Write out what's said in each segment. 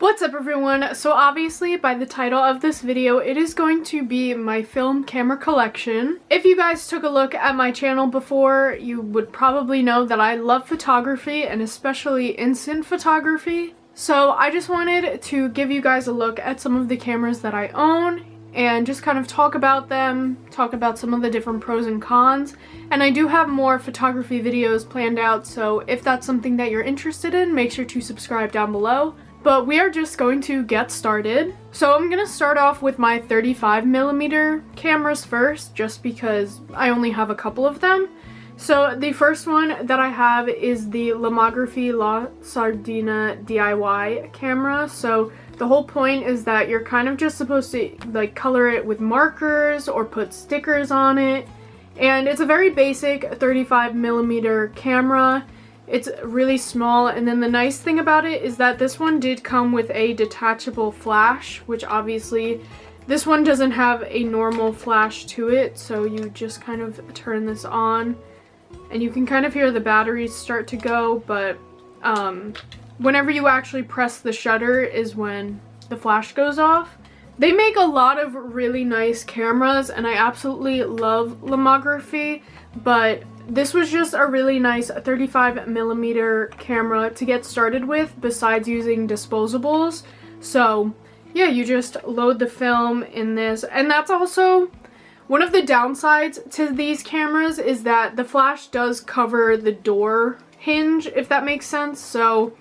What's up everyone? So obviously by the title of this video it is going to be my film camera collection. If you guys took a look at my channel before, you would probably know that I love photography and especially instant photography. So I just wanted to give you guys a look at some of the cameras that I own and just kind of talk about them, talk about some of the different pros and cons. And I do have more photography videos planned out, so if that's something that you're interested in, make sure to subscribe down below. But we are just going to get started. So I'm going to start off with my 35mm cameras first, just because I only have a couple of them. So the first one that I have is the Lomography La Sardina DIY camera. So the whole point is that you're kind of just supposed to like color it with markers or put stickers on it. And it's a very basic 35mm camera. It's really small, and then the nice thing about it is that this one did come with a detachable flash, which obviously this one doesn't have a normal flash to it, so you just kind of turn this on and you can kind of hear the batteries start to go, but whenever you actually press the shutter is when the flash goes off. They make a lot of really nice cameras and I absolutely love lomography, but this was just a really nice 35mm camera to get started with besides using disposables. So yeah, you just load the film in this, and that's also one of the downsides to these cameras is that the flash does cover the door hinge, if that makes sense. So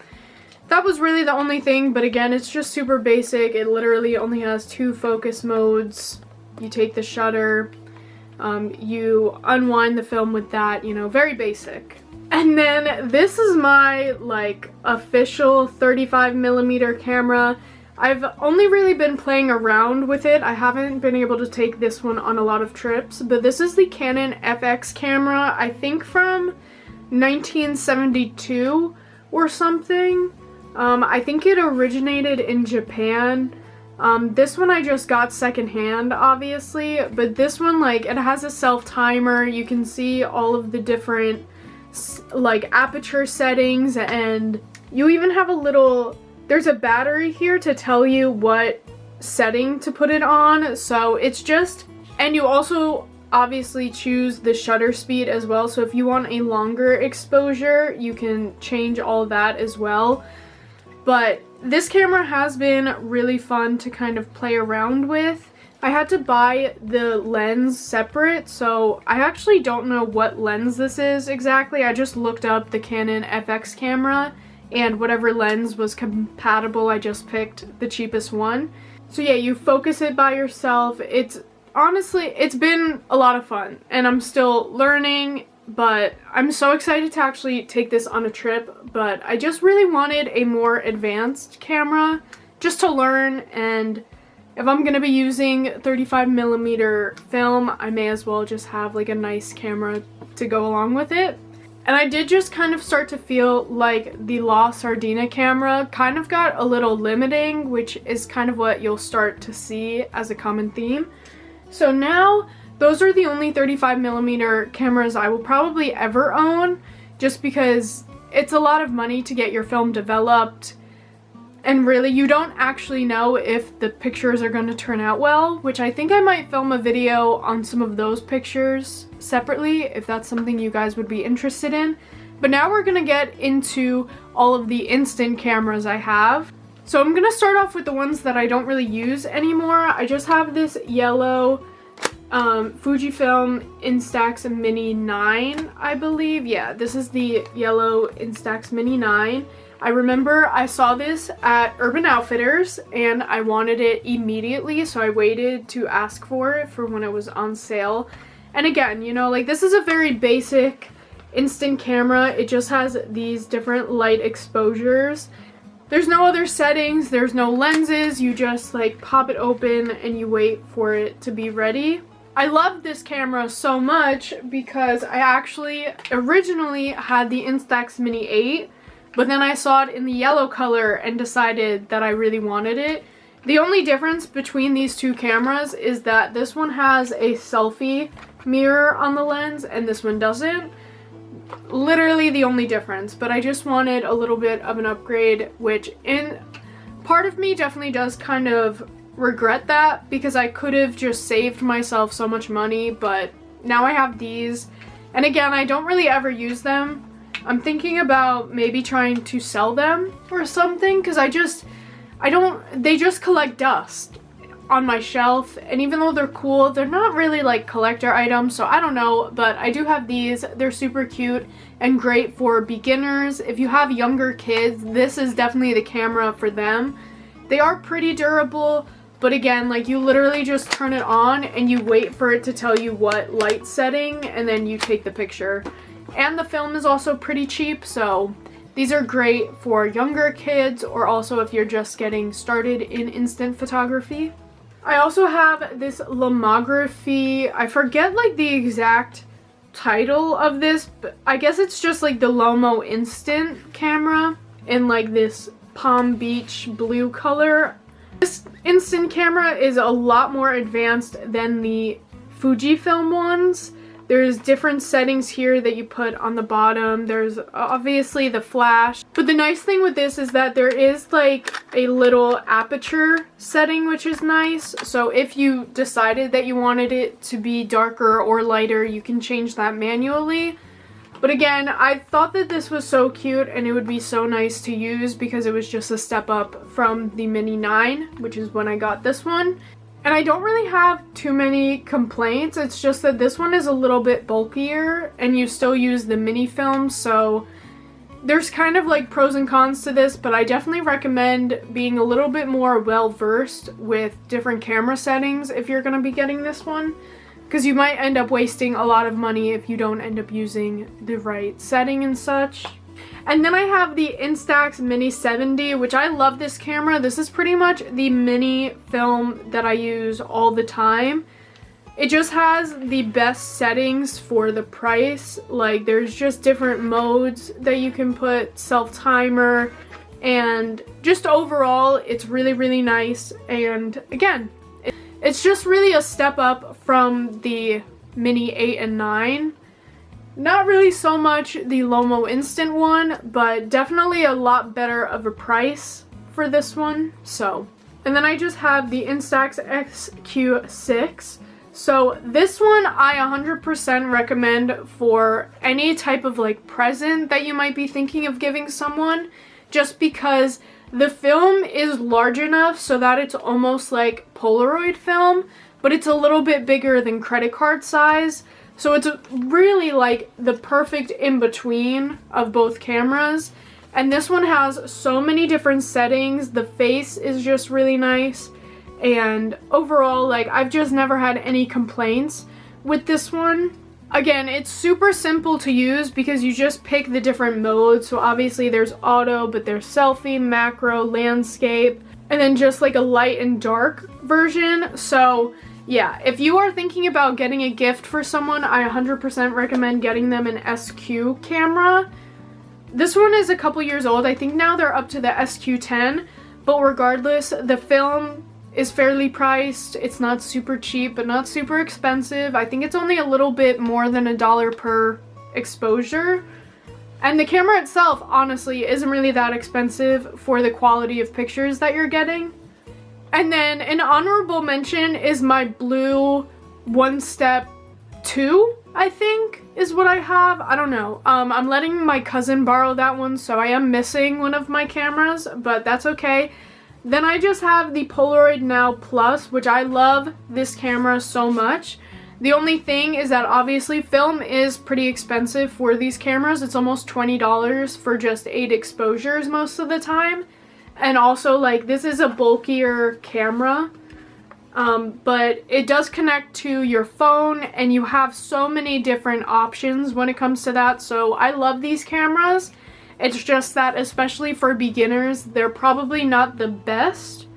that was really the only thing, but again, it's just super basic. It literally only has 2 focus modes. You take the shutter, you unwind the film with that, you know, very basic. And then this is my like official 35mm camera. I've only really been playing around with it. I haven't been able to take this one on a lot of trips, but this is the Canon FX camera, I think from 1972 or something. I think it originated in Japan. This one I just got secondhand, obviously, but this one, like, it has a self-timer. You can see all of the different, like, aperture settings, and you even have a little, there's a battery here to tell you what setting to put it on, so it's just, and you also obviously choose the shutter speed as well, so if you want a longer exposure, you can change all that as well. But this camera has been really fun to kind of play around with. I had to buy the lens separate, so I actually don't know what lens this is exactly. I just looked up the Canon FX camera, and whatever lens was compatible, I just picked the cheapest one. So yeah, you focus it by yourself. It's honestly, it's been a lot of fun, and I'm still learning. But I'm so excited to actually take this on a trip, but I just really wanted a more advanced camera just to learn, and if I'm going to be using 35mm film, I may as well just have like a nice camera to go along with it. And I did just kind of start to feel like the La Sardina camera kind of got a little limiting, which is kind of what you'll start to see as a common theme. So now, those are the only 35mm cameras I will probably ever own, just because it's a lot of money to get your film developed, and really you don't actually know if the pictures are going to turn out well, which I think I might film a video on some of those pictures separately if that's something you guys would be interested in. But now we're going to get into all of the instant cameras I have. So I'm going to start off with the ones that I don't really use anymore. I just have this yellow Fujifilm Instax Mini 9, I believe. Yeah, this is the yellow Instax Mini 9. I remember I saw this at Urban Outfitters and I wanted it immediately, so I waited to ask for it for when it was on sale. And again, you know, like, this is a very basic instant camera. It just has these different light exposures. There's no other settings, there's no lenses, you just like pop it open and you wait for it to be ready. I love this camera so much because I actually originally had the Instax Mini 8, but then I saw it in the yellow color and decided that I really wanted it. The only difference between these two cameras is that this one has a selfie mirror on the lens and this one doesn't. Literally the only difference, but I just wanted a little bit of an upgrade, which in Part of me definitely does kind of regret that because I could have just saved myself so much money, but now I have these. And again, I don't really ever use them. I'm thinking about maybe trying to sell them or something because they just collect dust on my shelf, and even though they're cool, they're not really like collector items, so I don't know, but I do have these. They're super cute and great for beginners. If you have younger kids, this is definitely the camera for them. They are pretty durable, but again, like you literally just turn it on and you wait for it to tell you what light setting and then you take the picture. And the film is also pretty cheap, so these are great for younger kids or also if you're just getting started in instant photography. I also have this lomography. I forget like the exact title of this, but I guess it's just like the Lomo Instant camera in like this Palm Beach blue color. This instant camera is a lot more advanced than the Fujifilm ones. There's different settings here that you put on the bottom. There's obviously the flash. But the nice thing with this is that there is like a little aperture setting, which is nice. So if you decided that you wanted it to be darker or lighter, you can change that manually. But again, I thought that this was so cute and it would be so nice to use because it was just a step up from the Mini 9, which is when I got this one. And I don't really have too many complaints. It's just that this one is a little bit bulkier and you still use the mini film, so there's kind of like pros and cons to this, but I definitely recommend being a little bit more well versed with different camera settings if you're going to be getting this one, because you might end up wasting a lot of money if you don't end up using the right setting and such. And then I have the Instax Mini 70, which I love this camera. This is pretty much the mini film that I use all the time. It just has the best settings for the price. Like there's just different modes that you can put, self-timer, and just overall it's really, really nice. And again, it's just really a step up from the Mini 8 and 9. Not really so much the Lomo Instant one, but definitely a lot better of a price for this one. So, and then I just have the Instax XQ6. So this one I 100% recommend for any type of like present that you might be thinking of giving someone, just because the film is large enough so that it's almost like Polaroid film, but it's a little bit bigger than credit card size. So it's really like the perfect in-between of both cameras. And this one has so many different settings. The face is just really nice. And overall, like, I've just never had any complaints with this one. Again, it's super simple to use because you just pick the different modes. So obviously there's auto, but there's selfie, macro, landscape, and then just like a light and dark version. So yeah, if you are thinking about getting a gift for someone, I 100% recommend getting them an SQ camera. This one is a couple years old. I think now they're up to the SQ10, but regardless, the film is fairly priced. It's not super cheap, but not super expensive. I think it's only a little bit more than $1 per exposure. And the camera itself, honestly, isn't really that expensive for the quality of pictures that you're getting. And then an honorable mention is my blue One Step 2, I think, is what I have. I don't know. I'm letting my cousin borrow that one, so I am missing one of my cameras, but that's okay. Then I just have the Polaroid Now Plus, which I love this camera so much. The only thing is that obviously film is pretty expensive for these cameras. It's almost $20 for just 8 exposures most of the time. And also, like, this is a bulkier camera, but it does connect to your phone, and you have so many different options when it comes to that. So I love these cameras. It's just that, especially for beginners, they're probably not the best.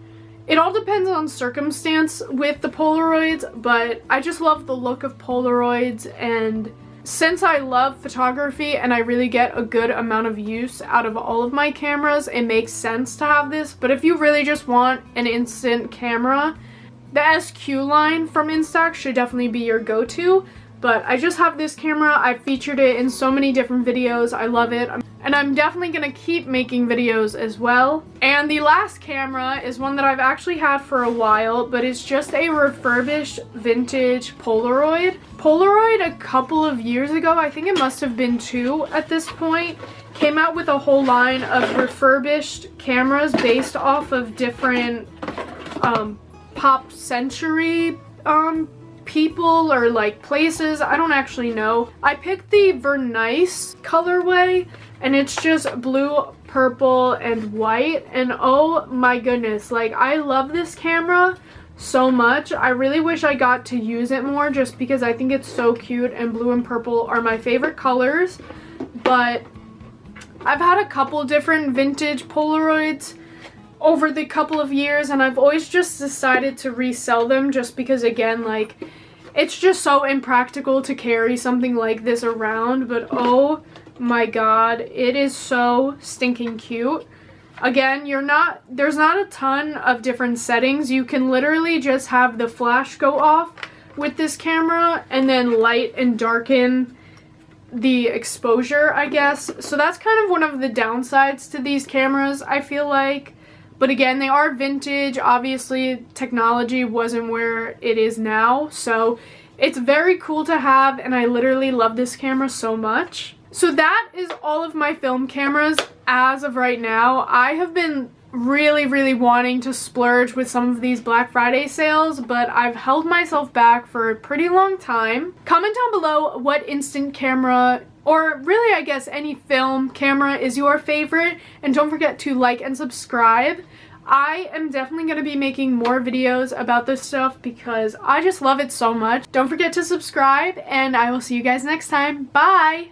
It all depends on circumstance with the Polaroids, but I just love the look of Polaroids, and since I love photography and I really get a good amount of use out of all of my cameras, it makes sense to have this. But if you really just want an instant camera, the SQ line from Instax should definitely be your go-to. But I just have this camera. I featured it in so many different videos. I love it. and I'm definitely gonna keep making videos as well. And the last camera is one that I've actually had for a while, but it's just a refurbished vintage Polaroid. Polaroid a couple of years ago, I think it must have been 2 at this point, came out with a whole line of refurbished cameras based off of different pop century people or like places. I don't actually know. I picked the Vernice colorway, and it's just blue, purple, and white, and oh my goodness, like I love this camera so much. I really wish I got to use it more just because I think it's so cute, and blue and purple are my favorite colors. But I've had a couple different vintage Polaroids over the couple of years, and I've always just decided to resell them just because, again, like, it's just so impractical to carry something like this around. But oh my god, it is so stinking cute. Again, there's not a ton of different settings. You can literally just have the flash go off with this camera and then light and darken the exposure, I guess. So that's kind of one of the downsides to these cameras, I feel like. But again, they are vintage. Obviously, technology wasn't where it is now. So it's very cool to have, and I literally love this camera so much. So that is all of my film cameras as of right now. I have been really wanting to splurge with some of these Black Friday sales, but I've held myself back for a pretty long time. Comment down below what instant camera, or really I guess any film camera, is your favorite, and don't forget to like and subscribe. I am definitely going to be making more videos about this stuff because I just love it so much. Don't forget to subscribe, and I will see you guys next time. Bye!